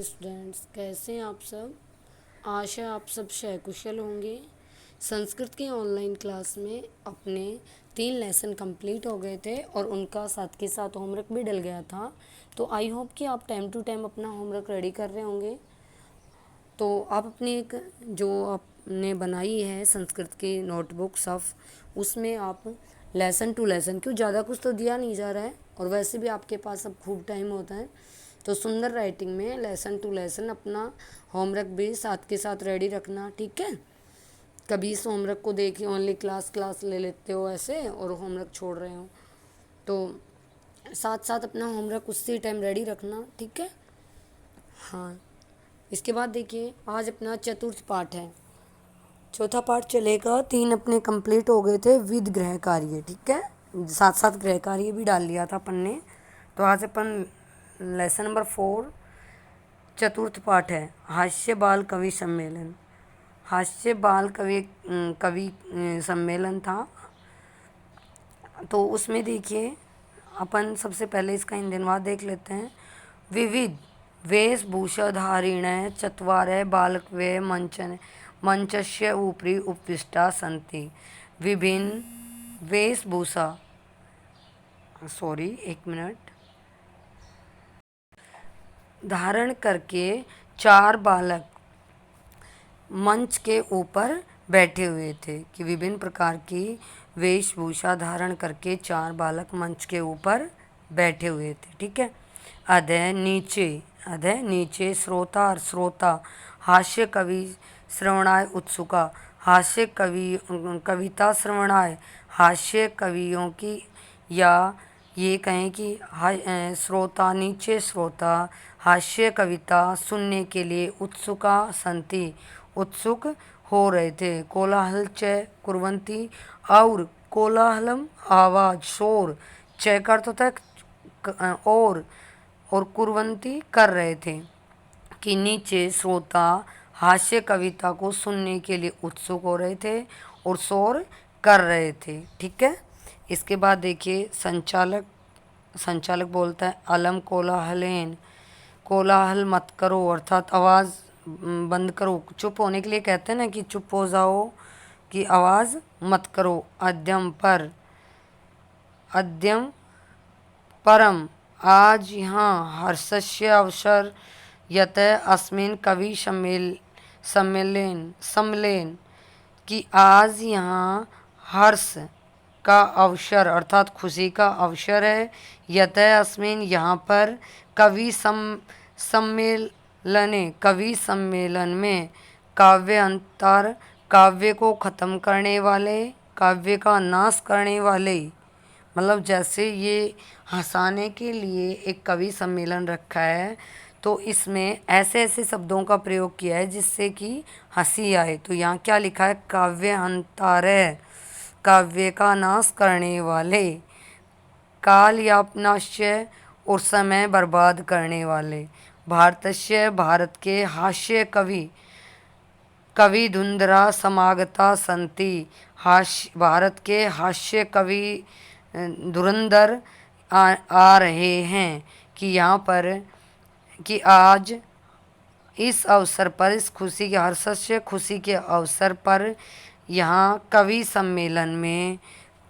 Students, कैसे हैं आप सब। आशा आप सब कुशल होंगे। संस्कृत की ऑनलाइन क्लास में अपने 3 लेसन कंप्लीट हो गए थे और उनका साथ के साथ होमवर्क भी डल गया था। तो आई होप कि आप टाइम टू टाइम अपना होमवर्क रेडी कर रहे होंगे। तो आप अपनी एक जो आपने बनाई है संस्कृत की नोटबुक सफ़, उसमें आप लेसन टू लेसन, क्यों ज़्यादा कुछ तो दिया नहीं जा रहा है और वैसे भी आपके पास अब खूब टाइम होता है, तो सुंदर राइटिंग में लेसन टू लेसन अपना होमवर्क भी साथ के साथ रेडी रखना, ठीक है। कभी इस होमवर्क को देखिए ओनली क्लास क्लास ले लेते हो ऐसे और होमवर्क छोड़ रहे हो, तो साथ साथ अपना होमवर्क उसी टाइम रेडी रखना, ठीक है। हाँ, इसके बाद देखिए आज अपना चतुर्थ पाठ है। चौथा पाठ चलेगा, 3 अपने कंप्लीट हो गए थे विद गृह कार्य, ठीक है। साथ साथ गृह कार्य भी डाल लिया था अपन ने। तो आज अपन लेसन नंबर 4 चतुर्थ पाठ है, हास्य बाल कवि सम्मेलन। हास्य बाल कवि सम्मेलन था। तो उसमें देखिए अपन सबसे पहले इसका हिंदी अनुवाद देख लेते हैं। विविध वेशभूषाधारिण चत्वारः बालकवः मंचस्य उपरि उपविष्टा सन्ति। विभिन्न वेशभूषा एक मिनट धारण करके 4 बालक मंच के ऊपर बैठे हुए थे। कि विभिन्न प्रकार की वेशभूषा धारण करके 4 बालक मंच के ऊपर बैठे हुए थे, ठीक है। अधः नीचे श्रोता हास्य कवि श्रवणाय उत्सुका। हास्य कविता श्रवणाय, हास्य कवियों की, या ये कहें कि श्रोता, नीचे श्रोता हास्य कविता सुनने के लिए उत्सुका संति, उत्सुक हो रहे थे। कोलाहल च कुर्वन्ति, और कोलाहलम आवाज़ शोर, च का अर्थ होता है और कुर्वन्ति कर रहे थे। कि नीचे श्रोता हास्य कविता को सुनने के लिए उत्सुक हो रहे थे और शोर कर रहे थे, ठीक है। इसके बाद देखिए संचालक बोलता है अलम कोलाहलेन, कोलाहल मत करो, अर्थात आवाज़ बंद करो। चुप होने के लिए कहते हैं ना कि चुप हो जाओ, कि आवाज़ मत करो। अद्यम परम, आज यहाँ हर्षस्य अवसर यत अस्मिन कवि सम्मेलन, कि आज यहाँ हर्ष का अवसर अर्थात खुशी का अवसर है। यत अस्मिन, यहाँ पर कवि सम्मेलन में काव्य को ख़त्म करने वाले, काव्य का नाश करने वाले, मतलब जैसे ये हंसाने के लिए एक कवि सम्मेलन रखा है, तो इसमें ऐसे ऐसे शब्दों का प्रयोग किया है जिससे कि हंसी आए। तो यहाँ क्या लिखा है, काव्य हंतारय, काव्य का नाश करने वाले, काल यापनाश्य, और समय बर्बाद करने वाले, भारतस्य, भारत के, हास्य कवि धुंधरा समागता संति, भारत के हास्य कवि धुरंधर आ रहे हैं। कि यहाँ पर कि आज इस अवसर पर, इस खुशी के हर्षस्य खुशी के अवसर पर, यहाँ कवि सम्मेलन में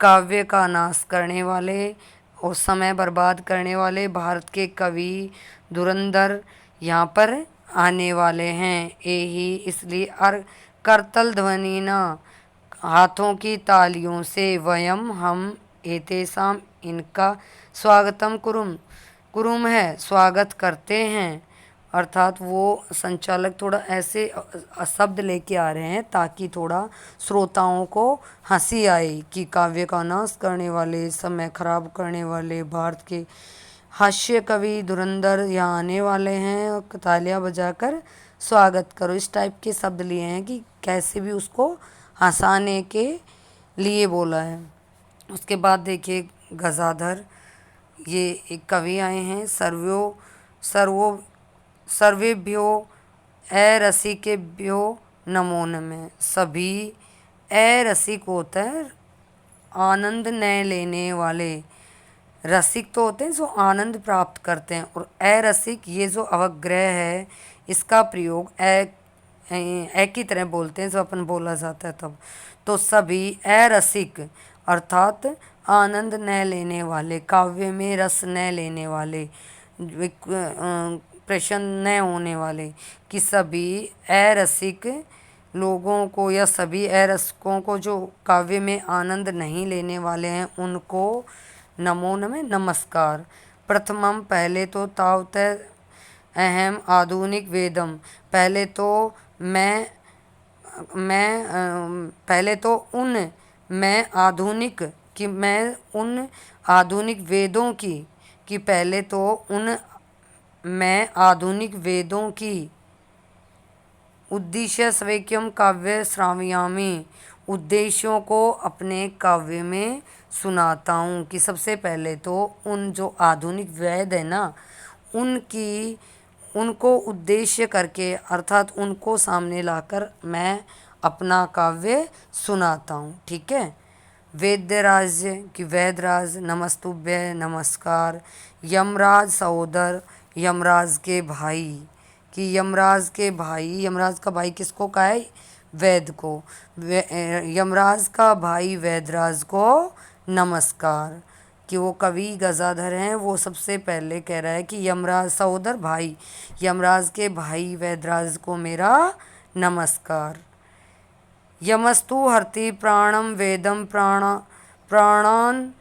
काव्य का नाश करने वाले और समय बर्बाद करने वाले भारत के कवि धुरंधर यहाँ पर आने वाले हैं। यही इसलिए करतल ध्वनि न, हाथों की तालियों से, वयम हम एतेषाम, इनका स्वागतम कुरुम है, स्वागत करते हैं। अर्थात वो संचालक थोड़ा ऐसे शब्द लेके आ रहे हैं ताकि थोड़ा श्रोताओं को हंसी आए कि काव्य का नाश करने वाले, समय खराब करने वाले भारत के हास्य कवि धुरंधर यहाँ आने वाले हैं और तालियां बजाकर स्वागत करो। इस टाइप के शब्द लिए हैं कि कैसे भी उसको हंसाने के लिए बोला है। उसके बाद देखिए गजाधर, ये एक कवि आए हैं। सर्वेभ्यो अरसिकेभ्यो नमो नमः। सभी अरसिक होता है आनंद न लेने वाले, रसिक तो होते हैं जो आनंद प्राप्त करते हैं, और अरसिक ये जो अवग्रह है इसका प्रयोग ए की तरह बोलते हैं जो अपन बोला जाता है तब। तो सभी अरसिक अर्थात आनंद न लेने वाले, काव्य में रस न लेने वाले, प्रसन्न न होने वाले, कि सभी अरसिक लोगों को या सभी अरसकों को जो काव्य में आनंद नहीं लेने वाले हैं उनको नमो नमः नमस्कार। प्रथमम पहले तो तावत अहम आधुनिक वेदम, पहले तो पहले तो उन मैं आधुनिक कि मैं उन आधुनिक वेदों की, कि पहले तो उन मैं आधुनिक वेदों की उद्देश्य स्वैक्यम काव्य श्रावयामी, उद्देश्यों को अपने काव्य में सुनाता हूँ। कि सबसे पहले तो उन जो आधुनिक वेद है ना उनकी उनको उद्देश्य करके अर्थात उनको सामने लाकर मैं अपना काव्य सुनाता हूँ। ठीक है। वेदराज की वेदराज नमस्तुभ्य नमस्कार। यमराज सहोदर यमराज के भाई, कि यमराज के भाई, यमराज का भाई किसको कहा है? वेद को। यमराज का भाई वेदराज को नमस्कार। कि वो कवि गजाधर हैं, वो सबसे पहले कह रहा है कि यमराज सहोदर भाई, यमराज के भाई वेदराज को मेरा नमस्कार। यमस्तु हरति प्राणम वेदम प्राणान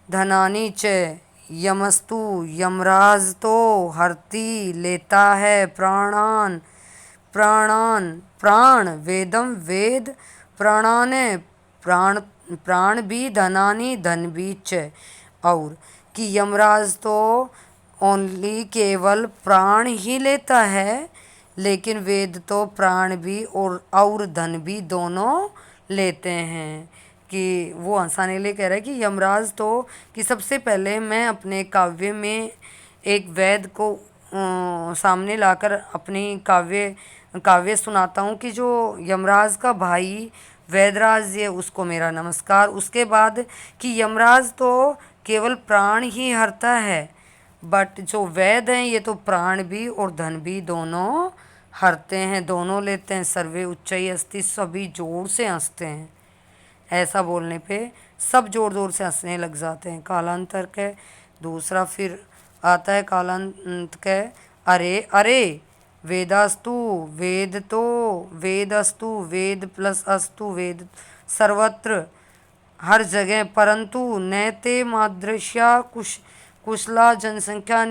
धनानि च, यमस्तु यमराज तो हरति लेता है प्राणान प्राण वेदम वेद प्राणान प्राण प्राण भी धनानि धन भी च, और कि यमराज तो ओनली केवल प्राण ही लेता है, लेकिन वेद तो प्राण भी और धन भी दोनों लेते हैं। कि वो हंसाने लिए कह रहा है कि यमराज तो, कि सबसे पहले मैं अपने काव्य में एक वेद को सामने लाकर अपनी काव्य सुनाता हूँ, कि जो यमराज का भाई वेदराज है उसको मेरा नमस्कार। उसके बाद कि यमराज तो केवल प्राण ही हरता है, बट जो वेद हैं ये तो प्राण भी और धन भी दोनों हरते हैं, दोनों लेते हैं। सर्वे उच्चई अस्ति, सभी जोर से हंसते हैं। ऐसा बोलने पे सब जोर जोर से हंसने लग जाते हैं। कालांतर के दूसरा फिर आता है कालांत के, अरे अरे वेदास्तु, वेदस्तु वेद प्लस अस्तु वेद सर्वत्र हर जगह, परंतु नैते मादृश्या कुशला जनसंख्या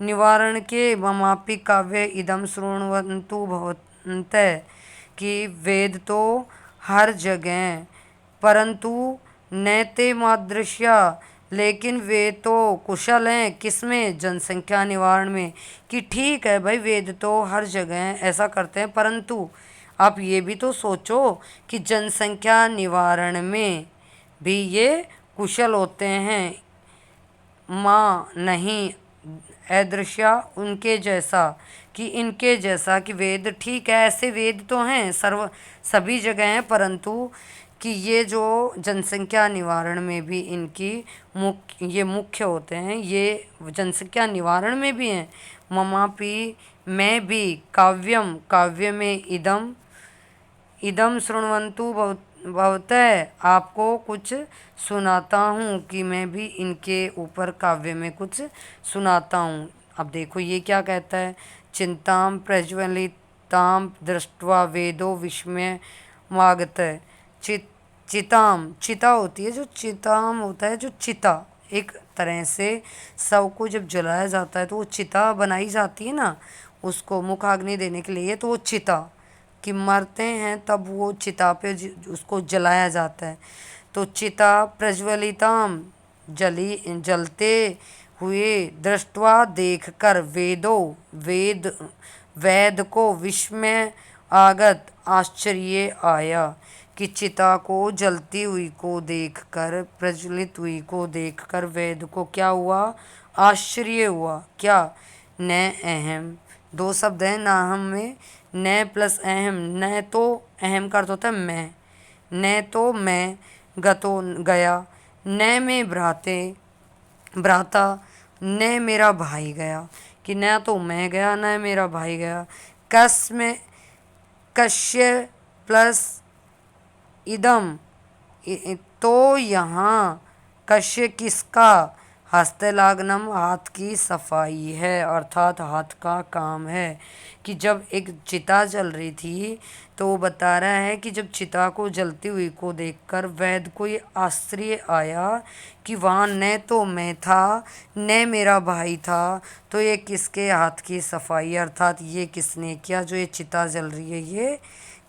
निवारण के ममापि काव्य इदम शृण्वन्तु भवन्तः। कि वेद तो हर जगह, परंतु नैते मादृश्या, लेकिन वे तो कुशल हैं किसमें? जनसंख्या निवारण में। कि ठीक है भाई वेद तो हर जगह ऐसा करते हैं, परंतु आप ये भी तो सोचो कि जनसंख्या निवारण में भी ये कुशल होते हैं। माँ नहीं अदृश्या उनके जैसा, कि इनके जैसा, कि वेद ठीक है ऐसे वेद तो हैं सभी जगह हैं, परंतु कि ये जो जनसंख्या निवारण में भी इनकी ये मुख्य होते हैं, ये जनसंख्या निवारण में भी हैं। ममापि मैं भी काव्यम काव्य में इदम शृण्वन्तु भवतः आपको कुछ सुनाता हूँ, कि मैं भी इनके ऊपर काव्य में कुछ सुनाता हूँ। अब देखो ये क्या कहता है, चिंताम प्रज्वलिताम दृष्ट्वा वेदो विस्मय मागत। चिता होती है, जो चिताम होता है, जो चिता एक तरह से सब को जब जलाया जाता है तो वो चिता बनाई जाती है ना, उसको मुखाग्नि देने के लिए, तो वो चिता कि मरते हैं तब वो चिता पे उसको जलाया जाता है। तो चिता प्रज्वलिताम जलते हुए दृष्टवा देखकर वेद को विस्मय आगत आश्चर्य आया। कि चिता को जलती हुई को देखकर, प्रज्वलित हुई को देखकर वेद को क्या हुआ? आश्चर्य हुआ। क्या? न अहम, दो शब्द हैं नाहम में, न प्लस अहम। न तो अहम का अर्थ होता है मैं, न तो मैं गतो गया, न में भ्राते भ्राता न मेरा भाई गया, कि न तो मैं गया न मेरा भाई गया। कस्म कश्य प्लस इदम, तो यहाँ कश्य किसका, हस्तलाग्नम हाथ की सफाई है, अर्थात हाथ का काम है। कि जब एक चिता जल रही थी तो वो बता रहा है कि जब चिता को जलती हुई को देखकर वैद्य को ये आश्चर्य आया कि वहाँ न तो मैं था न मेरा भाई था, तो ये किसके हाथ की सफाई, अर्थात ये किसने किया, जो ये चिता जल रही है ये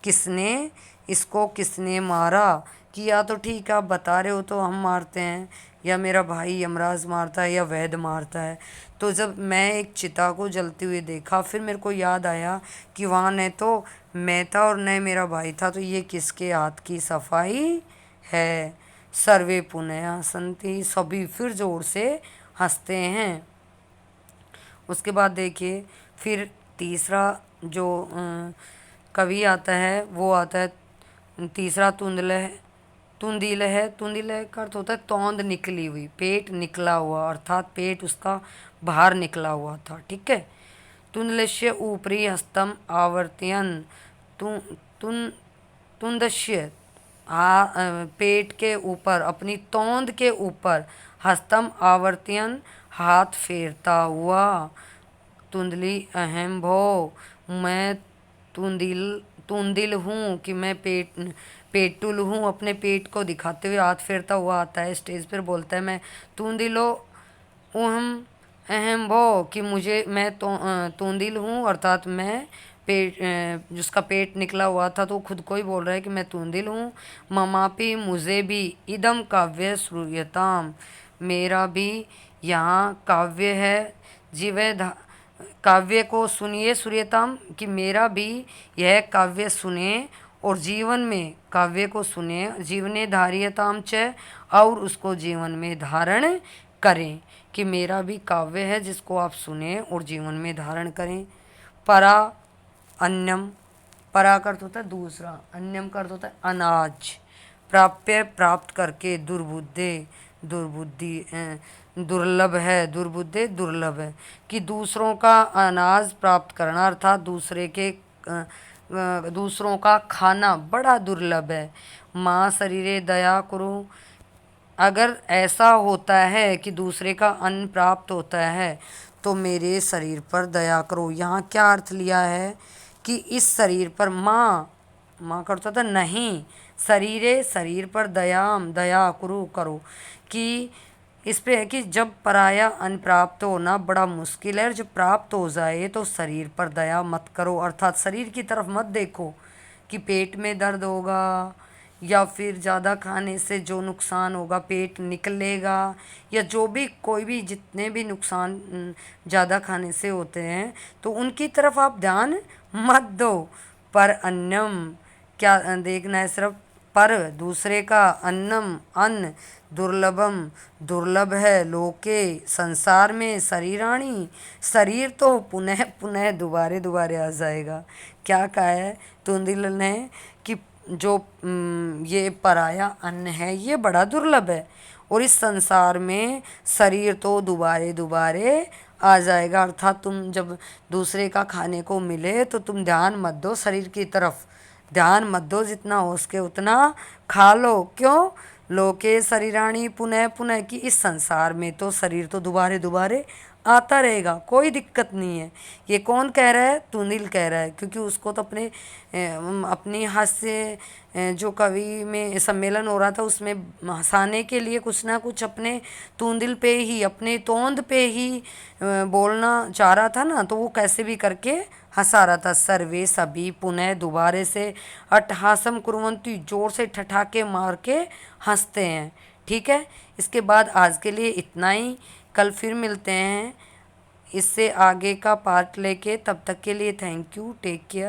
किसने, इसको किसने मारा। कि या तो ठीक है आप बता रहे हो तो हम मारते हैं, या मेरा भाई यमराज मारता है, या वैद्य मारता है। तो जब मैं एक चिता को जलती हुई देखा फिर मेरे को याद आया कि वहाँ न तो मैं था और न मेरा भाई था, तो ये किसके हाथ की सफाई है। सर्वे पुनः हसन्ति, सभी फिर जोर से हंसते हैं। उसके बाद देखिए फिर तीसरा जो कवि आता है वो आता है तीसरा तुंदलह। तुंदिलह, तुंदिलह का अर्थ होता है तौंद निकली हुई, पेट निकला हुआ, अर्थात पेट उसका बाहर निकला हुआ था। ठीक है। तुंदलस्य ऊपरी हस्तम आवर्तयन, तु तुन तुंदस्य पेट के ऊपर अपनी तोंद के ऊपर, हस्तम आवर्तयन हाथ फेरता हुआ। तुंदली अहम भो, मैं तुंदिल तुंदिल हूँ, कि मैं पेटुल हूँ, अपने पेट को दिखाते हुए हाथ फेरता हुआ आता है स्टेज पर, बोलता है मैं तुंदिलो उहम अहम भो, कि मुझे मैं तुंदिल हूँ, अर्थात मैं पेट जिसका पेट निकला हुआ था तो खुद को ही बोल रहा है कि मैं तुंदिल हूँ। ममापि मुझे भी इदम काव्य श्रूयताम, मेरा भी यहाँ काव्य है, जीवे काव्य को सुनिए सूर्यताम, कि मेरा भी यह काव्य सुने और जीवन में काव्य को सुने, जीवने धार्यताम च, और उसको जीवन में धारण करें। कि मेरा भी काव्य है जिसको आप सुने और जीवन में धारण करें। परा अन्यम, परा का अर्थ होता है दूसरा, अन्यम का अर्थ होता है अनाज। प्राप्य प्राप्त करके, दुर्बुद्धे दुर्बुद्धि दुर्लभ है, दुर्बुद्धे दुर्लभ है, कि दूसरों का अनाज प्राप्त करना अर्थात दूसरों का खाना बड़ा दुर्लभ है। माँ शरीरे दया करो, अगर ऐसा होता है कि दूसरे का अन्न प्राप्त होता है तो मेरे शरीर पर दया करो। यहाँ क्या अर्थ लिया है कि इस शरीर पर, माँ करता था नहीं, शरीरे शरीर पर दया करो, कि इस पे है कि जब पराया अन्न प्राप्त होना बड़ा मुश्किल है और जब प्राप्त हो जाए तो शरीर पर दया मत करो, अर्थात शरीर की तरफ मत देखो कि पेट में दर्द होगा या फिर ज़्यादा खाने से जो नुकसान होगा, पेट निकलेगा, या जो भी कोई भी जितने भी नुकसान ज़्यादा खाने से होते हैं तो उनकी तरफ आप ध्यान मत दो। पर अन्नम, क्या देखना है, सिर्फ पर दूसरे का, अन्नम अन्न, दुर्लभम दुर्लभ है, लोके संसार में, शरीराणी शरीर तो पुनः पुनः दोबारे दोबारे आ जाएगा। क्या कहा है तुंदिल ने कि जो ये पराया अन्न है ये बड़ा दुर्लभ है और इस संसार में शरीर तो दोबारे दोबारे आ जाएगा, अर्थात तुम जब दूसरे का खाने को मिले तो तुम ध्यान मत दो शरीर की तरफ, ध्यान मत दो, जितना हो सके उतना खा लो। क्यों? लोके शरीराणी पुनः पुनः, की इस संसार में तो शरीर तो दोबारे दोबारे आता रहेगा, कोई दिक्कत नहीं है। ये कौन कह रहा है? तुंदिल कह रहा है, क्योंकि उसको तो अपनी हास्य जो कवि में सम्मेलन हो रहा था उसमें हंसाने के लिए कुछ ना कुछ अपने तुंदिल पे ही, अपने तोंद पे ही बोलना चाह रहा था ना, तो वो कैसे भी करके हंसा रहा था। सर्वे सभी पुनः दोबारे से अट्टहासम कुर्वन्ति, जोर से ठठाके मार के हंसते हैं। ठीक है, इसके बाद आज के लिए इतना ही, कल फिर मिलते हैं इससे आगे का पार्ट लेके। तब तक के लिए थैंक यू, टेक केयर।